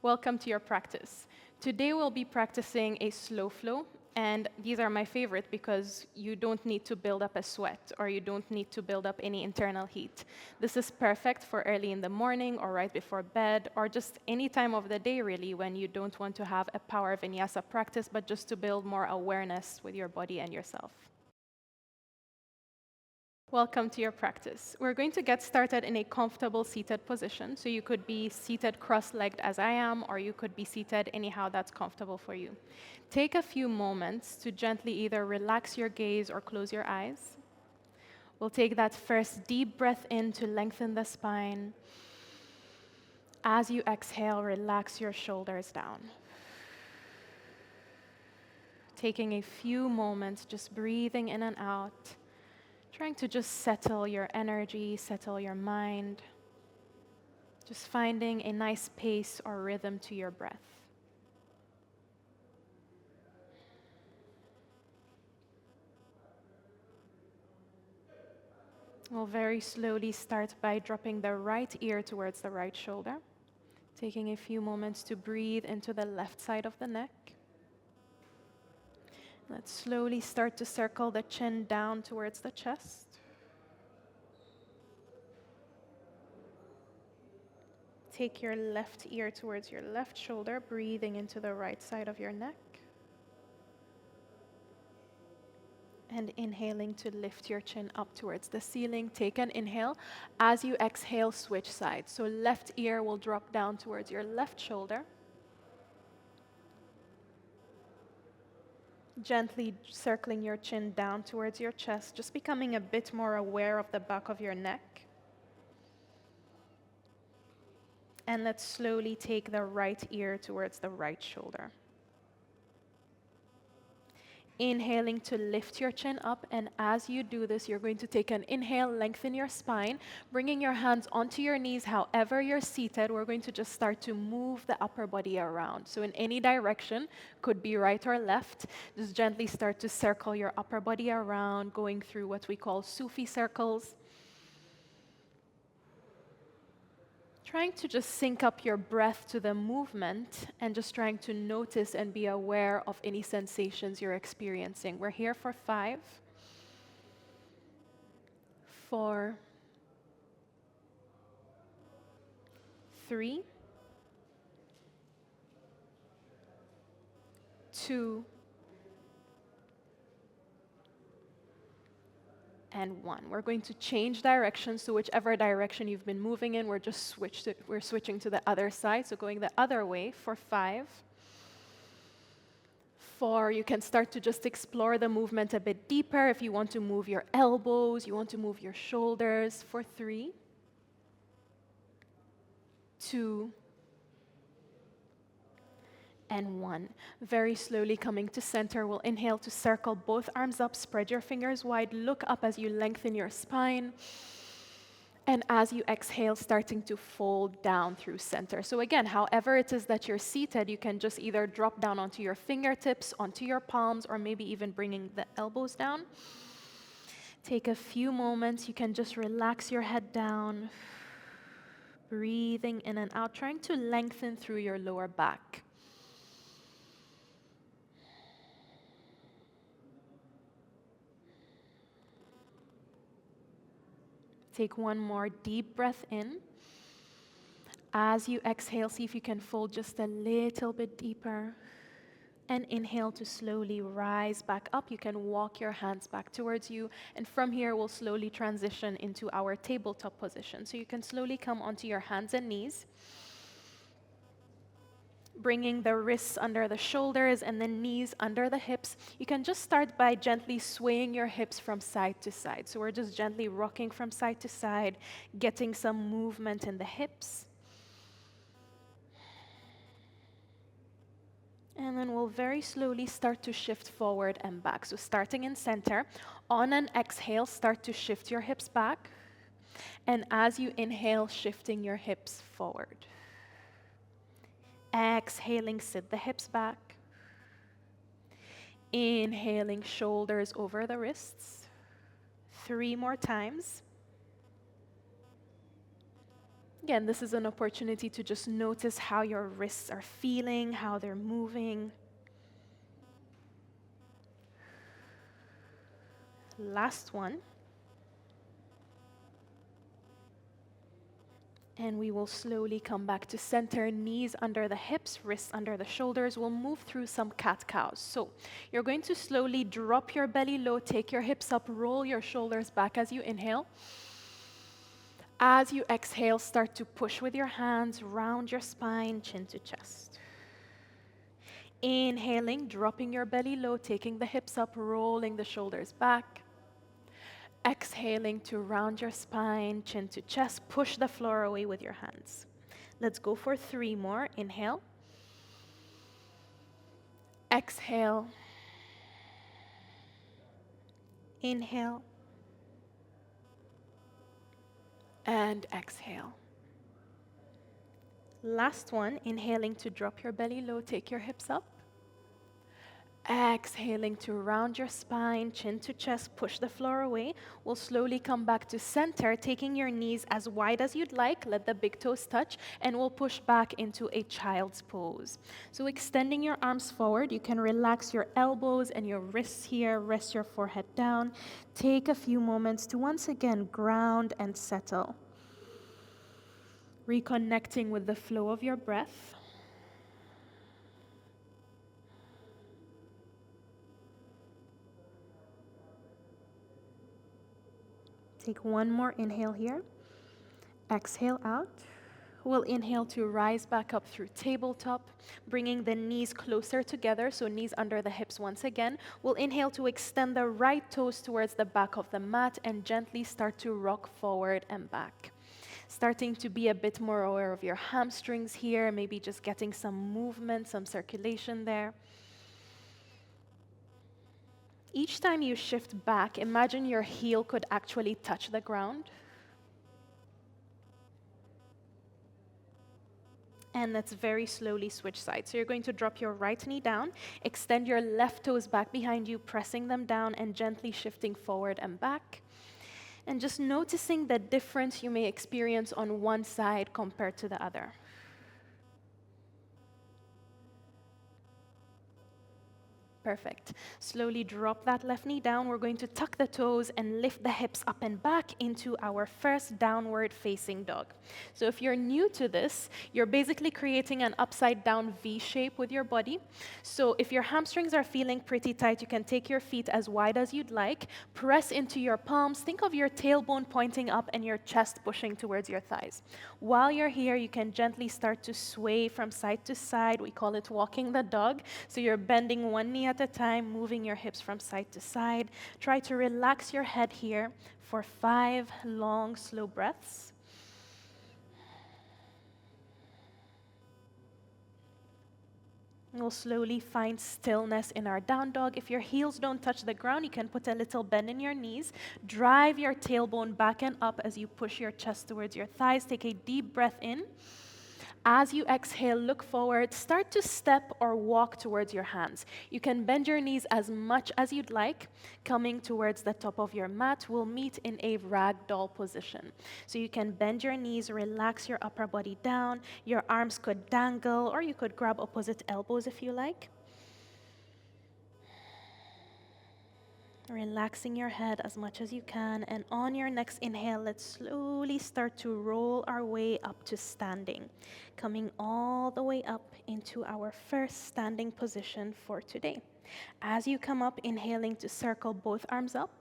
Welcome to your practice. Today we'll be practicing a slow flow, and these are my favorite because you don't need to build up a sweat or you don't need to build up any internal heat. This is perfect for early in the morning or right before bed or just any time of the day really when you don't want to have a power vinyasa practice but just to build more awareness with your body and yourself. Welcome to your practice. We're going to get started in a comfortable seated position. So you could be seated cross-legged as I am, or you could be seated anyhow that's comfortable for you. Take a few moments to gently either relax your gaze or close your eyes. We'll take that first deep breath in to lengthen the spine. As you exhale, relax your shoulders down. Taking a few moments, just breathing in and out. Trying to just settle your energy, settle your mind. Just finding a nice pace or rhythm to your breath. We'll very slowly start by dropping the right ear towards the right shoulder. Taking a few moments to breathe into the left side of the neck. Let's slowly start to circle the chin down towards the chest. Take your left ear towards your left shoulder, breathing into the right side of your neck. And inhaling to lift your chin up towards the ceiling. Take an inhale. As you exhale, switch sides. So left ear will drop down towards your left shoulder. Gently circling your chin down towards your chest, just becoming a bit more aware of the back of your neck. And let's slowly take the right ear towards the right shoulder. Inhaling to lift your chin up, and as you do this, you're going to take an inhale, lengthen your spine, bringing your hands onto your knees. However you're seated, we're going to just start to move the upper body around. So in any direction, could be right or left, just gently start to circle your upper body around, going through what we call Sufi circles. Trying to just sync up your breath to the movement and just trying to notice and be aware of any sensations you're experiencing. We're here for 5, 4, 3, 2, and 1. We're going to change directions, so whichever direction you've been moving in, we're switching to the other side, so going the other way for 5. 4, you can start to just explore the movement a bit deeper. If you want to move your elbows, you want to move your shoulders for 3, 2, and 1. Very slowly coming to center, we'll inhale to circle both arms up, spread your fingers wide, look up as you lengthen your spine. And as you exhale, starting to fold down through center. So again, however it is that you're seated, you can just either drop down onto your fingertips, onto your palms, or maybe even bringing the elbows down. Take a few moments. You can just relax your head down, breathing in and out, trying to lengthen through your lower back. Take one more deep breath in. As you exhale, see if you can fold just a little bit deeper. And inhale to slowly rise back up. You can walk your hands back towards you. And from here, we'll slowly transition into our tabletop position. So you can slowly come onto your hands and knees. Bringing the wrists under the shoulders and the knees under the hips. You can just start by gently swaying your hips from side to side. So we're just gently rocking from side to side, getting some movement in the hips. And then we'll very slowly start to shift forward and back. So starting in center, on an exhale, start to shift your hips back. And as you inhale, shifting your hips forward. Exhaling, sit the hips back. Inhaling, shoulders over the wrists. 3 more times. Again, this is an opportunity to just notice how your wrists are feeling, how they're moving. Last one. And we will slowly come back to center, knees under the hips, wrists under the shoulders. We'll move through some cat-cows. So you're going to slowly drop your belly low, take your hips up, roll your shoulders back as you inhale. As you exhale, start to push with your hands, round your spine, chin to chest. Inhaling, dropping your belly low, taking the hips up, rolling the shoulders back. Exhaling to round your spine, chin to chest, push the floor away with your hands. Let's go for 3 more. Inhale. Exhale. Inhale. And exhale. Last one, inhaling to drop your belly low, take your hips up. Exhaling to round your spine, chin to chest, push the floor away. We'll slowly come back to center, taking your knees as wide as you'd like. Let the big toes touch, and we'll push back into a child's pose. So extending your arms forward, you can relax your elbows and your wrists here. Rest your forehead down. Take a few moments to once again ground and settle. Reconnecting with the flow of your breath. Take one more inhale here. Exhale out. We'll inhale to rise back up through tabletop, bringing the knees closer together, so knees under the hips once again. We'll inhale to extend the right toes towards the back of the mat and gently start to rock forward and back. Starting to be a bit more aware of your hamstrings here, maybe just getting some movement, some circulation there. Each time you shift back, imagine your heel could actually touch the ground. And let's very slowly switch sides. So you're going to drop your right knee down, extend your left toes back behind you, pressing them down and gently shifting forward and back. And just noticing the difference you may experience on one side compared to the other. Perfect. Slowly drop that left knee down. We're going to tuck the toes and lift the hips up and back into our first downward facing dog. So if you're new to this, you're basically creating an upside down V shape with your body. So if your hamstrings are feeling pretty tight, you can take your feet as wide as you'd like, press into your palms, think of your tailbone pointing up and your chest pushing towards your thighs. While you're here, you can gently start to sway from side to side. We call it walking the dog. So you're bending one knee at a time, moving your hips from side to side. Try to relax your head here for 5 long, slow breaths. We'll slowly find stillness in our down dog. If your heels don't touch the ground, you can put a little bend in your knees. Drive your tailbone back and up as you push your chest towards your thighs. Take a deep breath in. As you exhale, look forward. Start to step or walk towards your hands. You can bend your knees as much as you'd like. Coming towards the top of your mat, we'll meet in a ragdoll position. So you can bend your knees, relax your upper body down. Your arms could dangle, or you could grab opposite elbows if you like. Relaxing your head as much as you can, and on your next inhale, let's slowly start to roll our way up to standing, coming all the way up into our first standing position for today. As you come up, inhaling to circle both arms up,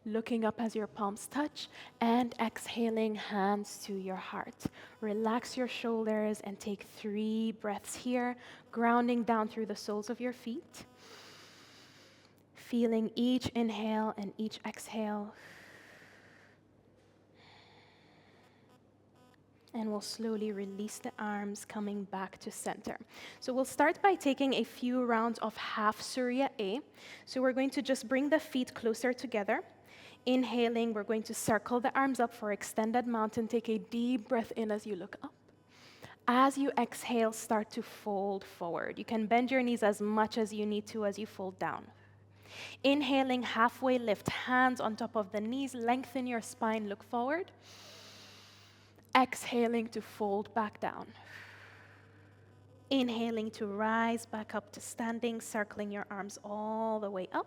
looking up as your palms touch, and exhaling, hands to your heart. Relax your shoulders and take 3 breaths here, grounding down through the soles of your feet. Feeling each inhale and each exhale. And we'll slowly release the arms, coming back to center. So we'll start by taking a few rounds of half Surya A. So we're going to just bring the feet closer together. Inhaling, we're going to circle the arms up for extended mountain. Take a deep breath in as you look up. As you exhale, start to fold forward. You can bend your knees as much as you need to as you fold down. Inhaling, halfway lift, hands on top of the knees, lengthen your spine, look forward. Exhaling to fold back down. Inhaling to rise back up to standing, circling your arms all the way up.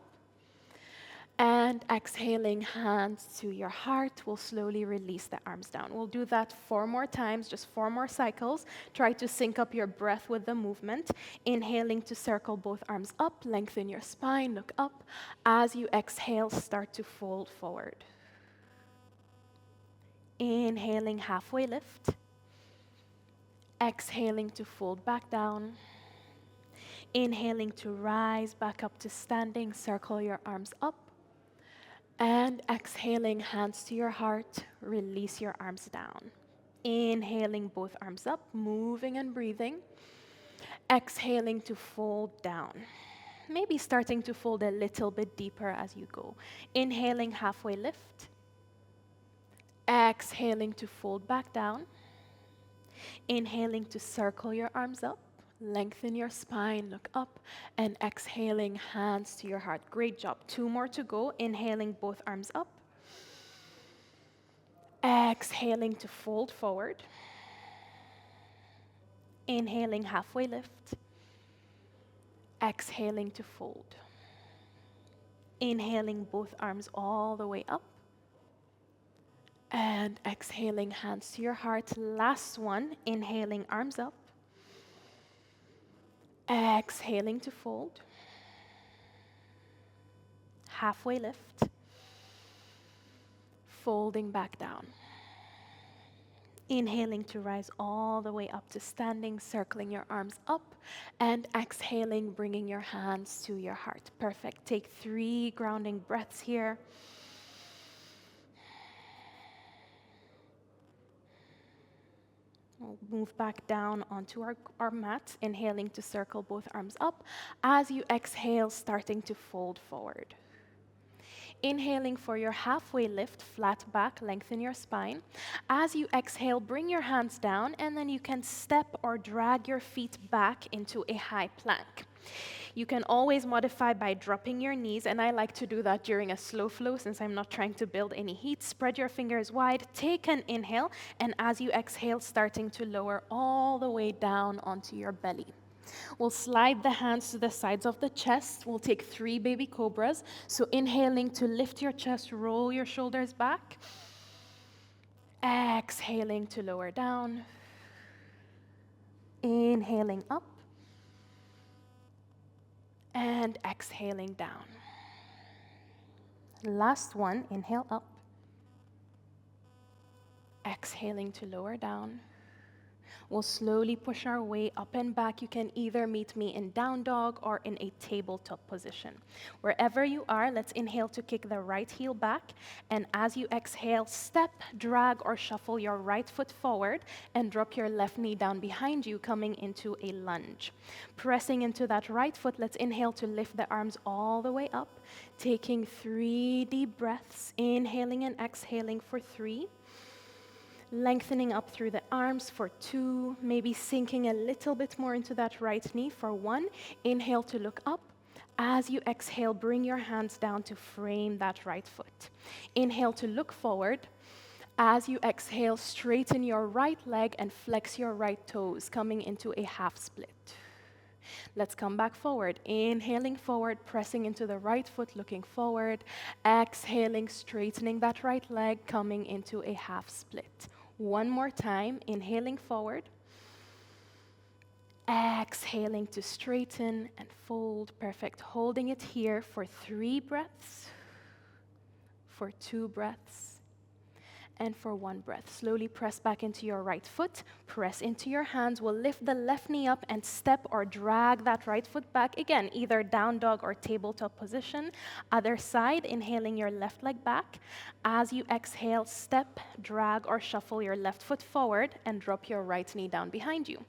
And exhaling, hands to your heart. We'll slowly release the arms down. We'll do that 4 more times, just 4 more cycles. Try to sync up your breath with the movement. Inhaling to circle both arms up, lengthen your spine, look up. As you exhale, start to fold forward. Inhaling, halfway lift. Exhaling to fold back down. Inhaling to rise back up to standing, circle your arms up. And exhaling, hands to your heart, release your arms down. Inhaling, both arms up, moving and breathing. Exhaling to fold down. Maybe starting to fold a little bit deeper as you go. Inhaling, halfway lift. Exhaling to fold back down. Inhaling to circle your arms up. Lengthen your spine, look up, and exhaling, hands to your heart. Great job. 2 more to go. Inhaling, both arms up. Exhaling to fold forward. Inhaling, halfway lift. Exhaling to fold. Inhaling, both arms all the way up. And exhaling, hands to your heart. Last one. Inhaling, arms up. Exhaling to fold. Halfway lift. Folding back down. Inhaling to rise all the way up to standing, circling your arms up. And exhaling, bringing your hands to your heart. Perfect. Take 3 grounding breaths here. We'll move back down onto our mat, inhaling to circle both arms up. As you exhale, starting to fold forward. Inhaling for your halfway lift, flat back, lengthen your spine. As you exhale, bring your hands down, and then you can step or drag your feet back into a high plank. You can always modify by dropping your knees, and I like to do that during a slow flow since I'm not trying to build any heat. Spread your fingers wide, take an inhale, and as you exhale, starting to lower all the way down onto your belly. We'll slide the hands to the sides of the chest. We'll take 3 baby cobras. So inhaling to lift your chest, roll your shoulders back. Exhaling to lower down. Inhaling up. And exhaling down. Last one, inhale up. Exhaling to lower down. We'll slowly push our way up and back. You can either meet me in down dog or in a tabletop position. Wherever you are, let's inhale to kick the right heel back. And as you exhale, step, drag, or shuffle your right foot forward and drop your left knee down behind you, coming into a lunge. Pressing into that right foot, let's inhale to lift the arms all the way up. Taking 3 deep breaths, inhaling and exhaling for 3. Lengthening up through the arms for 2, maybe sinking a little bit more into that right knee for 1. Inhale to look up. As you exhale, bring your hands down to frame that right foot. Inhale to look forward. As you exhale, straighten your right leg and flex your right toes, coming into a half split. Let's come back forward. Inhaling forward, pressing into the right foot, looking forward. Exhaling, straightening that right leg, coming into a half split. 1 more time, inhaling forward. Exhaling to straighten and fold. Perfect. Holding it here for 3 breaths, for 2 breaths, and for 1 breath. Slowly press back into your right foot. Press into your hands. We'll lift the left knee up and step or drag that right foot back. Again, either down dog or tabletop position. Other side, inhaling your left leg back. As you exhale, step, drag, or shuffle your left foot forward and drop your right knee down behind you.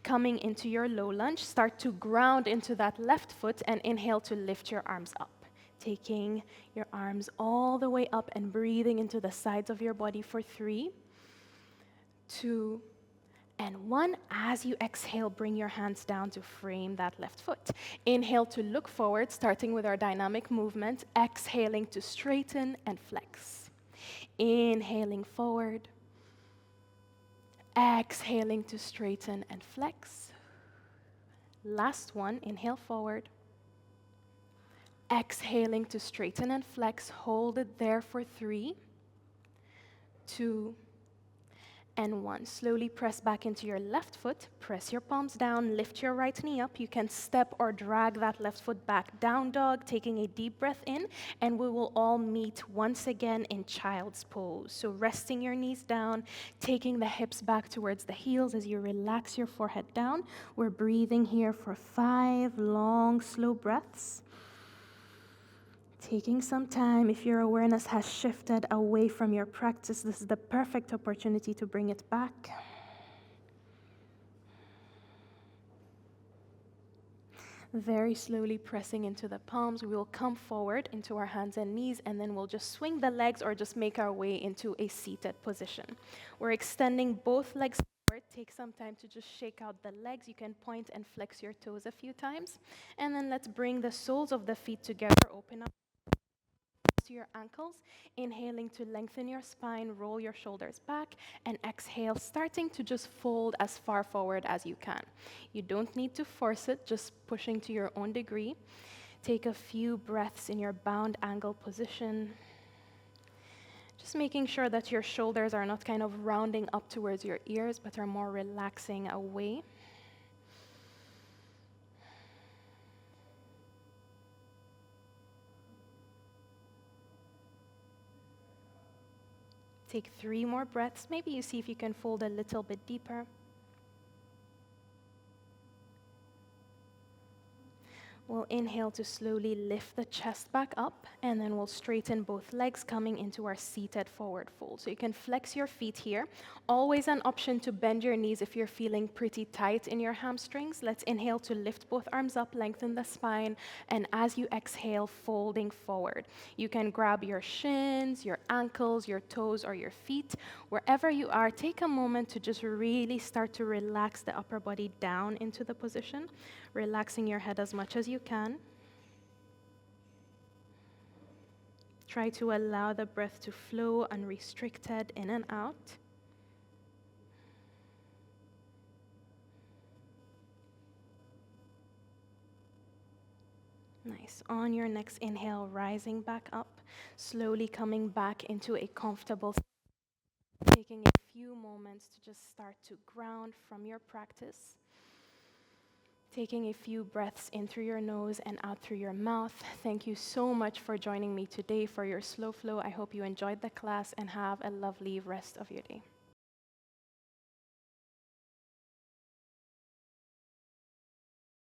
Coming into your low lunge, start to ground into that left foot and inhale to lift your arms up. Taking your arms all the way up and breathing into the sides of your body for 3, 2, and 1. As you exhale, bring your hands down to frame that left foot. Inhale to look forward, starting with our dynamic movement. Exhaling to straighten and flex. Inhaling forward. Exhaling to straighten and flex. Last one, inhale forward. Exhaling to straighten and flex. Hold it there for 3, 2, and 1. Slowly press back into your left foot. Press your palms down. Lift your right knee up. You can step or drag that left foot back. Down dog, taking a deep breath in, and we will all meet once again in child's pose. So resting your knees down, taking the hips back towards the heels as you relax your forehead down. We're breathing here for 5 long, slow breaths. Taking some time, if your awareness has shifted away from your practice, this is the perfect opportunity to bring it back. Very slowly pressing into the palms, we will come forward into our hands and knees, and then we'll just swing the legs or just make our way into a seated position. We're extending both legs forward. Take some time to just shake out the legs. You can point and flex your toes a few times. And then let's bring the soles of the feet together. Open up to your ankles, inhaling to lengthen your spine, roll your shoulders back, and exhale, starting to just fold as far forward as you can. You don't need to force it, just pushing to your own degree. Take a few breaths in your bound angle position. Just making sure that your shoulders are not kind of rounding up towards your ears, but are more relaxing away. Take 3 more breaths. Maybe you see if you can fold a little bit deeper. We'll inhale to slowly lift the chest back up, and then we'll straighten both legs, coming into our seated forward fold. So you can flex your feet here. Always an option to bend your knees if you're feeling pretty tight in your hamstrings. Let's inhale to lift both arms up, lengthen the spine, and as you exhale, folding forward. You can grab your shins, your ankles, your toes, or your feet. Wherever you are, take a moment to just really start to relax the upper body down into the position, relaxing your head as much as you can. Try to allow the breath to flow unrestricted in and out. Nice. On your next inhale, rising back up, slowly coming back into a comfortable, taking a few moments to just start to ground from your practice. Taking a few breaths in through your nose and out through your mouth. Thank you so much for joining me today for your slow flow. I hope you enjoyed the class and have a lovely rest of your day.